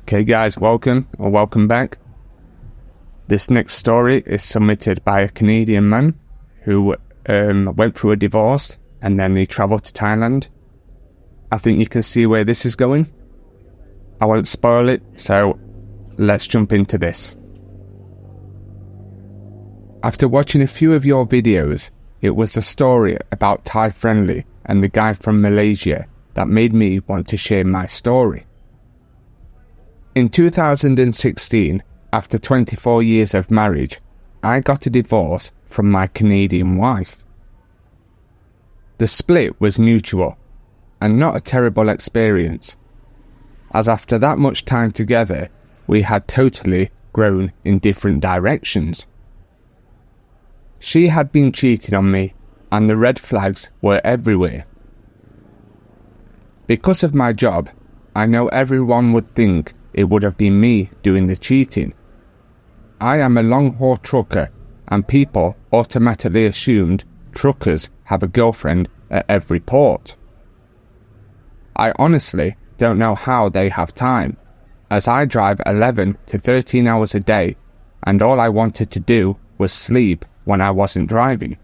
Okay guys, welcome back. This next story is submitted by a Canadian man who went through a divorce and then he travelled to Thailand. I think you can see where this is going. I won't spoil it, so let's jump into this. After watching a few of your videos, it was the story about Thai Friendly and the guy from Malaysia that made me want to share my story. In 2016, after 24 years of marriage, I got a divorce from my Canadian wife. The split was mutual, and not a terrible experience, as after that much time together, we had totally grown in different directions. She had been cheating on me, and the red flags were everywhere. Because of my job, I know everyone would think it would have been me doing the cheating. I am a long-haul trucker, and people automatically assumed truckers have a girlfriend at every port. I honestly don't know how they have time, as I drive 11 to 13 hours a day, and all I wanted to do was sleep when I wasn't driving.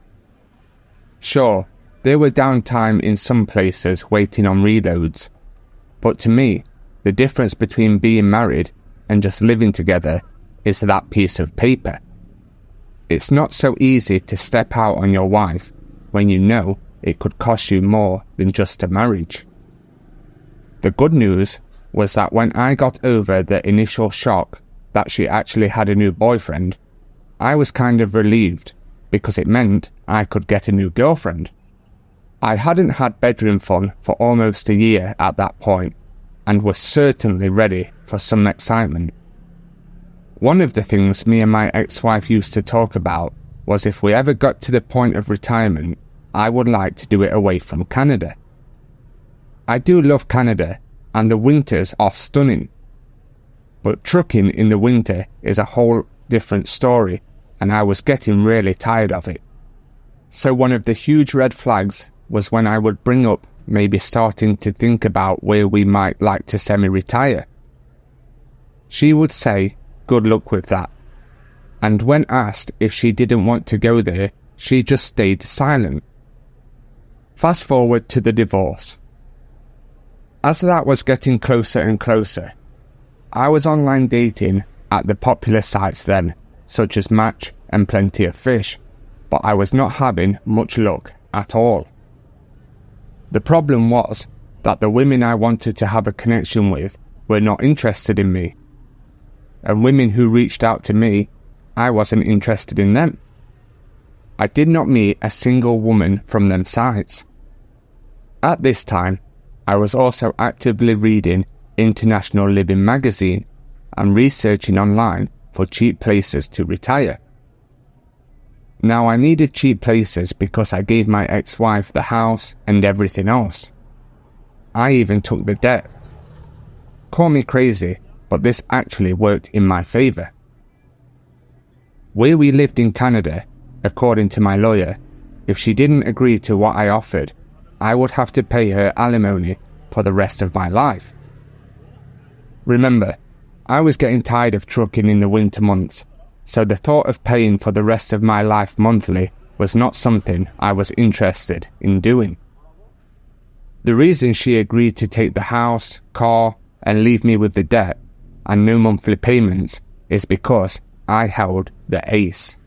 Sure, there were downtime in some places waiting on reloads, but to me, the difference between being married and just living together is that piece of paper. It's not so easy to step out on your wife when you know it could cost you more than just a marriage. The good news was that when I got over the initial shock that she actually had a new boyfriend, I was kind of relieved because it meant I could get a new girlfriend. I hadn't had bedroom fun for almost a year at that point, and was certainly ready for some excitement. One of the things me and my ex-wife used to talk about was if we ever got to the point of retirement, I would like to do it away from Canada. I do love Canada, and the winters are stunning. But trucking in the winter is a whole different story, and I was getting really tired of it. So one of the huge red flags was when I would bring up maybe starting to think about where we might like to semi-retire. She would say, "Good luck with that." And when asked if she didn't want to go there, she just stayed silent. Fast forward to the divorce. As that was getting closer and closer, I was online dating at the popular sites then, such as Match and Plenty of Fish, but I was not having much luck at all. The problem was that the women I wanted to have a connection with were not interested in me, and women who reached out to me, I wasn't interested in them. I did not meet a single woman from them sites. At this time, I was also actively reading International Living magazine and researching online for cheap places to retire. Now I needed cheap places because I gave my ex-wife the house and everything else. I even took the debt. Call me crazy, but this actually worked in my favour. Where we lived in Canada, according to my lawyer, if she didn't agree to what I offered, I would have to pay her alimony for the rest of my life. Remember, I was getting tired of trucking in the winter months, so the thought of paying for the rest of my life monthly was not something I was interested in doing. The reason she agreed to take the house, car, and leave me with the debt and no monthly payments is because I held the ace.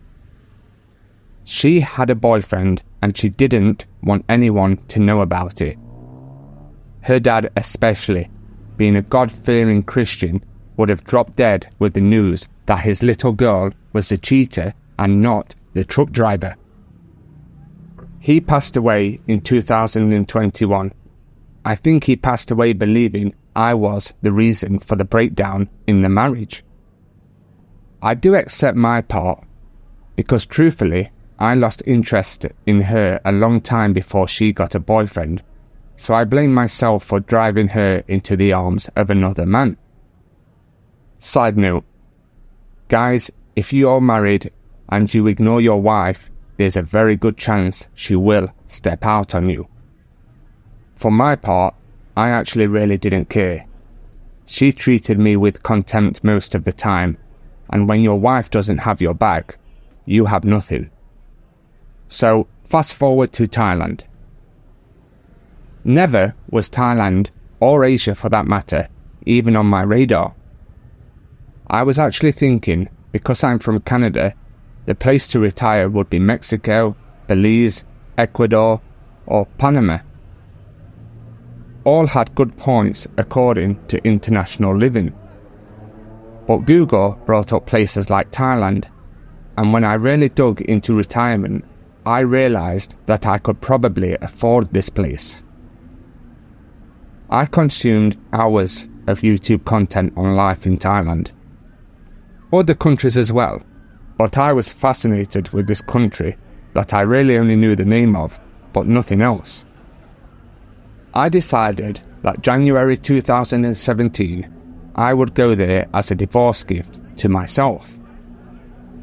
She had a boyfriend and she didn't want anyone to know about it. Her dad especially, being a God-fearing Christian, would have dropped dead with the news that his little girl was the cheater and not the truck driver. He passed away in 2021. I think he passed away believing I was the reason for the breakdown in the marriage. I do accept my part, because truthfully, I lost interest in her a long time before she got a boyfriend, so I blame myself for driving her into the arms of another man. Side note, guys, if you are married and you ignore your wife, there's a very good chance she will step out on you. For my part, I actually really didn't care. She treated me with contempt most of the time, and when your wife doesn't have your back, you have nothing. So, fast forward to Thailand. Never was Thailand, or Asia for that matter, even on my radar. I was actually thinking, because I'm from Canada, the place to retire would be Mexico, Belize, Ecuador, or Panama. All had good points according to international living. But Google brought up places like Thailand, and when I really dug into retirement, I realised that I could probably afford this place. I consumed hours of YouTube content on life in Thailand. Other countries as well, but I was fascinated with this country that I really only knew the name of, but nothing else. I decided that January 2017, I would go there as a divorce gift to myself.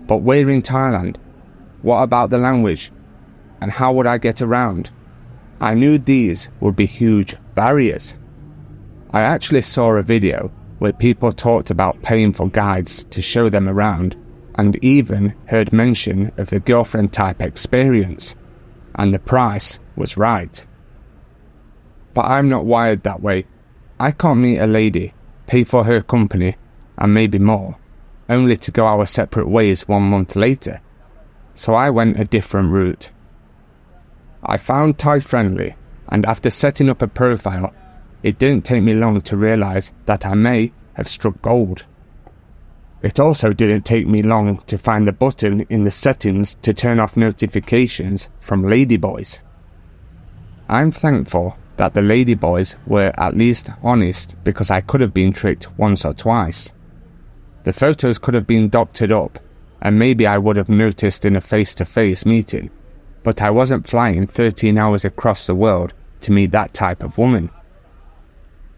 But we're in Thailand. What about the language? And how would I get around? I knew these would be huge barriers. I actually saw a video where people talked about paying for guides to show them around, and even heard mention of the girlfriend type experience, and the price was right. But I'm not wired that way. I can't meet a lady, pay for her company, and maybe more, only to go our separate ways 1 month later. So I went a different route. I found Thai Friendly, and after setting up a profile, it didn't take me long to realise that I may have struck gold. It also didn't take me long to find the button in the settings to turn off notifications from ladyboys. I'm thankful that the ladyboys were at least honest, because I could have been tricked once or twice. The photos could have been doctored up, and maybe I would have noticed in a face-to-face meeting, but I wasn't flying 13 hours across the world to meet that type of woman.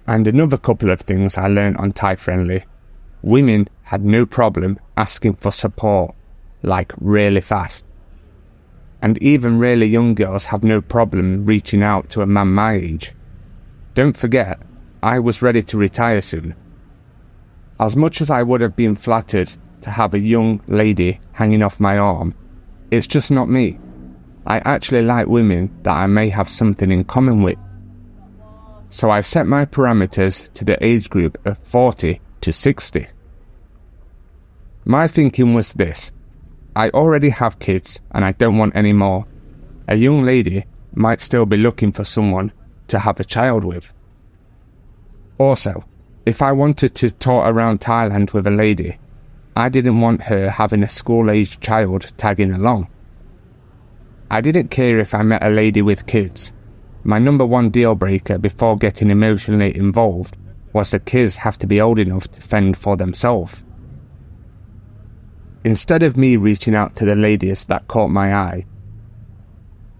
And another couple of things I learned on Thai Friendly. Women had no problem asking for support, like really fast. And even really young girls have no problem reaching out to a man my age. Don't forget, I was ready to retire soon. As much as I would have been flattered to have a young lady hanging off my arm, it's just not me. I actually like women that I may have something in common with. So I set my parameters to the age group of 40 to 60. My thinking was this: I already have kids and I don't want any more. A young lady might still be looking for someone to have a child with. Also, if I wanted to tour around Thailand with a lady, I didn't want her having a school-aged child tagging along. I didn't care if I met a lady with kids. My number one deal breaker before getting emotionally involved was the kids have to be old enough to fend for themselves. Instead of me reaching out to the ladies that caught my eye,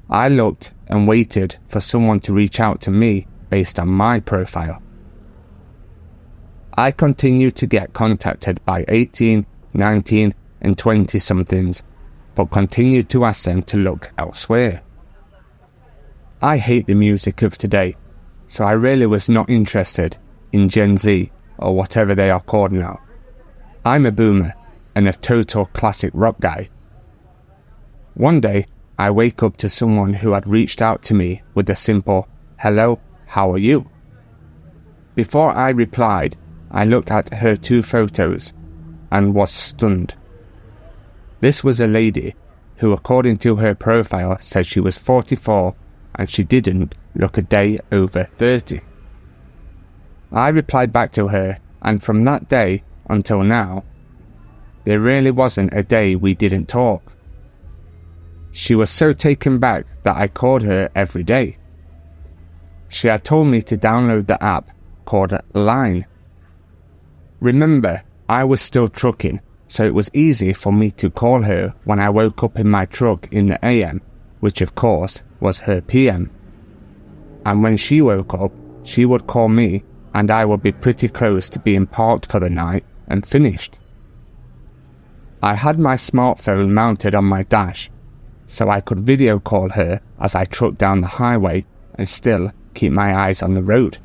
I looked and waited for someone to reach out to me based on my profile. I continued to get contacted by 18, 19 and 20-somethings, but continued to ask them to look elsewhere. I hate the music of today, so I really was not interested in Gen Z or whatever they are called now. I'm a boomer and a total classic rock guy. One day, I wake up to someone who had reached out to me with a simple, "Hello, how are you?" Before I replied, I looked at her 2 photos and was stunned. This was a lady who, according to her profile, said she was 44 and she didn't look a day over 30. I replied back to her, and from that day until now, there really wasn't a day we didn't talk. She was so taken back that I called her every day. She had told me to download the app called Line. Remember, I was still trucking, so it was easy for me to call her when I woke up in my truck in the AM, which of course was her PM. And when she woke up, she would call me and I would be pretty close to being parked for the night and finished. I had my smartphone mounted on my dash, so I could video call her as I trucked down the highway and still keep my eyes on the road.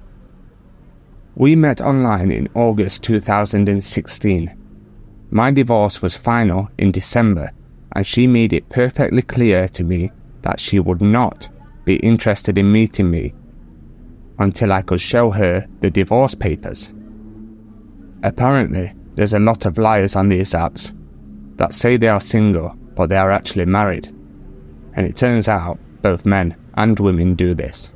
We met online in August 2016. My divorce was final in December, and she made it perfectly clear to me that she would not be interested in meeting me until I could show her the divorce papers. Apparently, there's a lot of liars on these apps that say they are single, but they are actually married. And it turns out both men and women do this.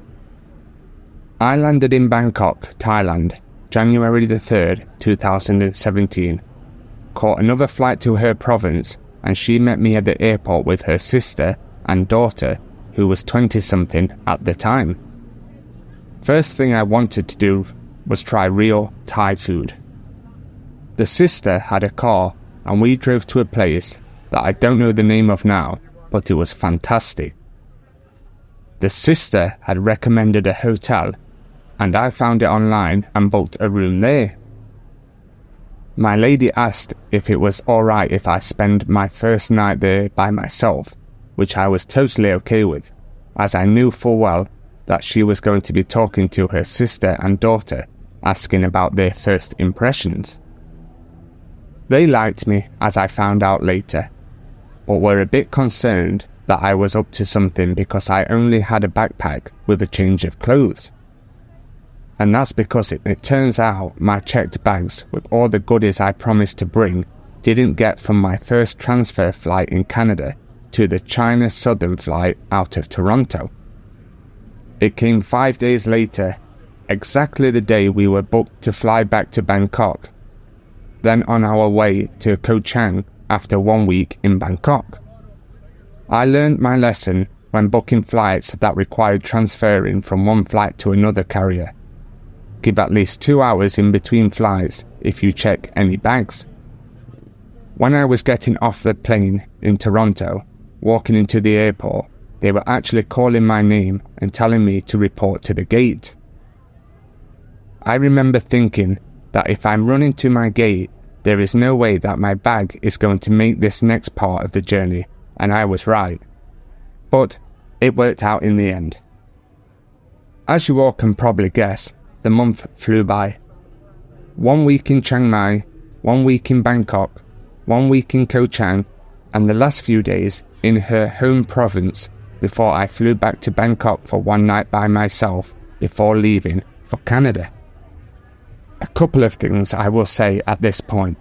I landed in Bangkok, Thailand, January the 3rd, 2017, caught another flight to her province, and she met me at the airport with her sister and daughter, who was 20-something at the time. First thing I wanted to do was try real Thai food. The sister had a car, and we drove to a place that I don't know the name of now, but it was fantastic. The sister had recommended a hotel, and I found it online and booked a room there. My lady asked if it was alright if I spend my first night there by myself, which I was totally okay with, as I knew full well that she was going to be talking to her sister and daughter, asking about their first impressions. They liked me, as I found out later, but were a bit concerned that I was up to something because I only had a backpack with a change of clothes. And that's because it turns out my checked bags with all the goodies I promised to bring didn't get from my first transfer flight in Canada to the China Southern flight out of Toronto. It came 5 days later, exactly the day we were booked to fly back to Bangkok, then on our way to Koh Chang after 1 week in Bangkok. I learned my lesson when booking flights that required transferring from one flight to another carrier. Give at least 2 hours in between flights if you check any bags. When I was getting off the plane in Toronto, walking into the airport, they were actually calling my name and telling me to report to the gate. I remember thinking that if I'm running to my gate, there is no way that my bag is going to make this next part of the journey, and I was right. But it worked out in the end. As you all can probably guess, the month flew by. 1 week in Chiang Mai, 1 week in Bangkok, 1 week in Koh Chang, and the last few days in her home province before I flew back to Bangkok for 1 night by myself before leaving for Canada. A couple of things I will say at this point.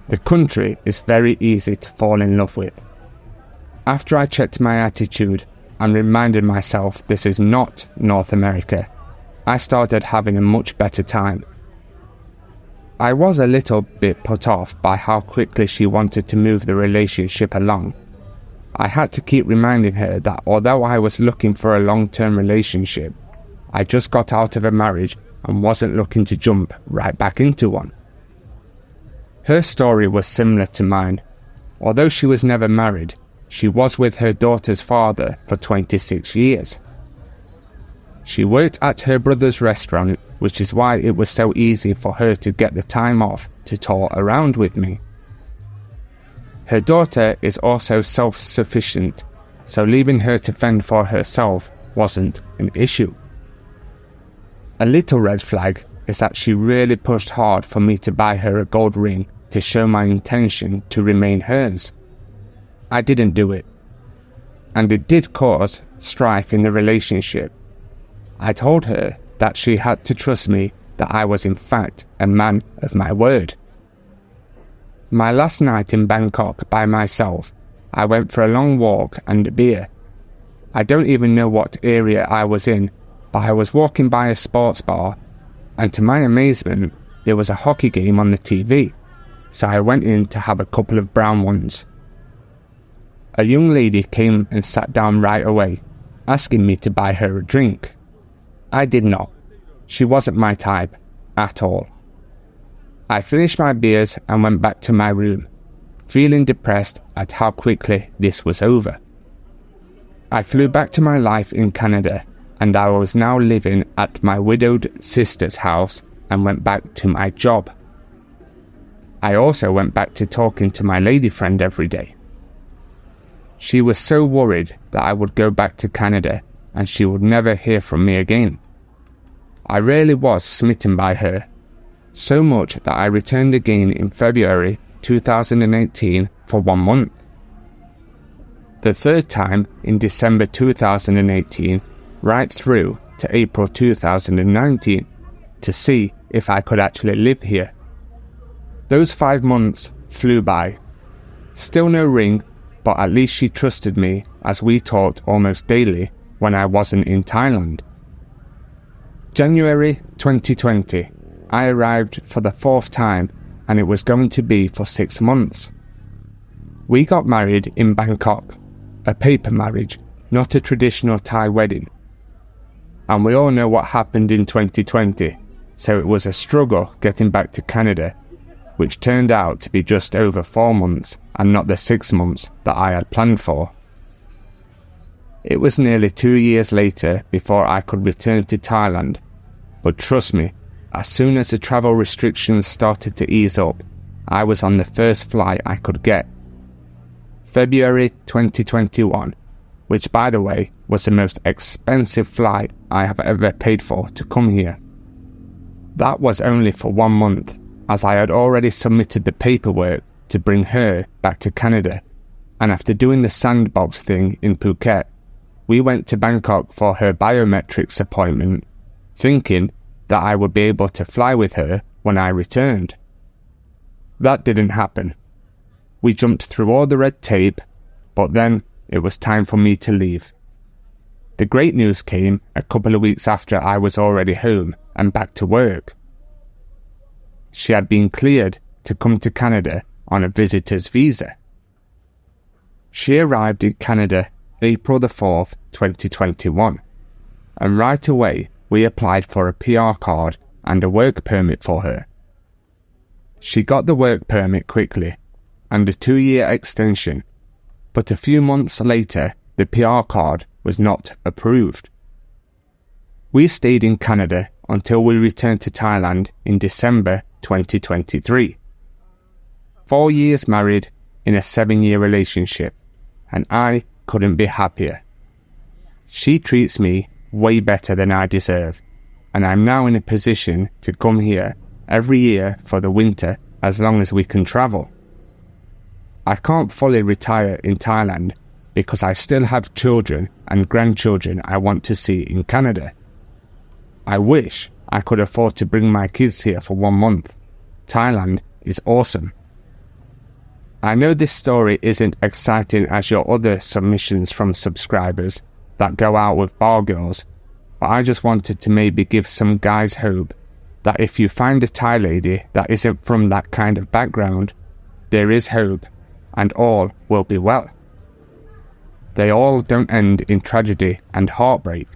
The country is very easy to fall in love with. After I checked my attitude and reminded myself this is not North America, I started having a much better time. I was a little bit put off by how quickly she wanted to move the relationship along. I had to keep reminding her that although I was looking for a long-term relationship, I just got out of a marriage and wasn't looking to jump right back into one. Her story was similar to mine. Although she was never married, she was with her daughter's father for 26 years. She worked at her brother's restaurant, which is why it was so easy for her to get the time off to tour around with me. Her daughter is also self-sufficient, so leaving her to fend for herself wasn't an issue. A little red flag is that she really pushed hard for me to buy her a gold ring to show my intention to remain hers. I didn't do it, and it did cause strife in the relationship. I told her that she had to trust me, that I was in fact a man of my word. My last night in Bangkok by myself, I went for a long walk and a beer. I don't even know what area I was in, but I was walking by a sports bar, and to my amazement, there was a hockey game on the TV, so I went in to have a couple of brown ones. A young lady came and sat down right away, asking me to buy her a drink. I did not. She wasn't my type, at all. I finished my beers and went back to my room, feeling depressed at how quickly this was over. I flew back to my life in Canada, and I was now living at my widowed sister's house and went back to my job. I also went back to talking to my lady friend every day. She was so worried that I would go back to Canada and she would never hear from me again. I really was smitten by her, so much that I returned again in February 2018 for 1 month. The third time in December 2018, right through to April 2019, to see if I could actually live here. Those 5 months flew by. Still no ring, but at least she trusted me as we talked almost daily when I wasn't in Thailand. January 2020, I arrived for the 4th time and it was going to be for 6 months. We got married in Bangkok, a paper marriage, not a traditional Thai wedding. And we all know what happened in 2020, so it was a struggle getting back to Canada, which turned out to be just over 4 months and not the 6 months that I had planned for. It was nearly 2 years later before I could return to Thailand, but trust me, as soon as the travel restrictions started to ease up, I was on the first flight I could get. February 2021, which by the way was the most expensive flight I have ever paid for to come here. That was only for 1 month, as I had already submitted the paperwork to bring her back to Canada, and after doing the sandbox thing in Phuket, we went to Bangkok for her biometrics appointment, thinking that I would be able to fly with her when I returned. That didn't happen. We jumped through all the red tape, but then it was time for me to leave. The great news came a couple of weeks after I was already home and back to work. She had been cleared to come to Canada on a visitor's visa. She arrived in Canada April the 4th, 2021, and right away we applied for a PR card and a work permit for her. She got the work permit quickly and a 2-year extension, but a few months later the PR card was not approved. We stayed in Canada until we returned to Thailand in December 2023. 4 years married in a 7-year relationship, and I couldn't be happier. She treats me way better than I deserve, and I'm now in a position to come here every year for the winter as long as we can travel. I can't fully retire in Thailand because I still have children and grandchildren I want to see in Canada. I wish I could afford to bring my kids here for 1 month. Thailand is awesome. I know this story isn't exciting as your other submissions from subscribers that go out with bar girls, but I just wanted to maybe give some guys hope that if you find a Thai lady that isn't from that kind of background, there is hope and all will be well. They all don't end in tragedy and heartbreak.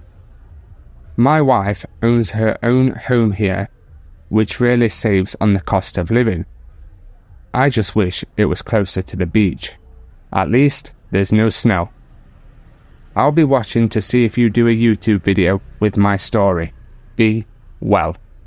My wife owns her own home here, which really saves on the cost of living. I just wish it was closer to the beach. At least there's no snow. I'll be watching to see if you do a YouTube video with my story. Be well.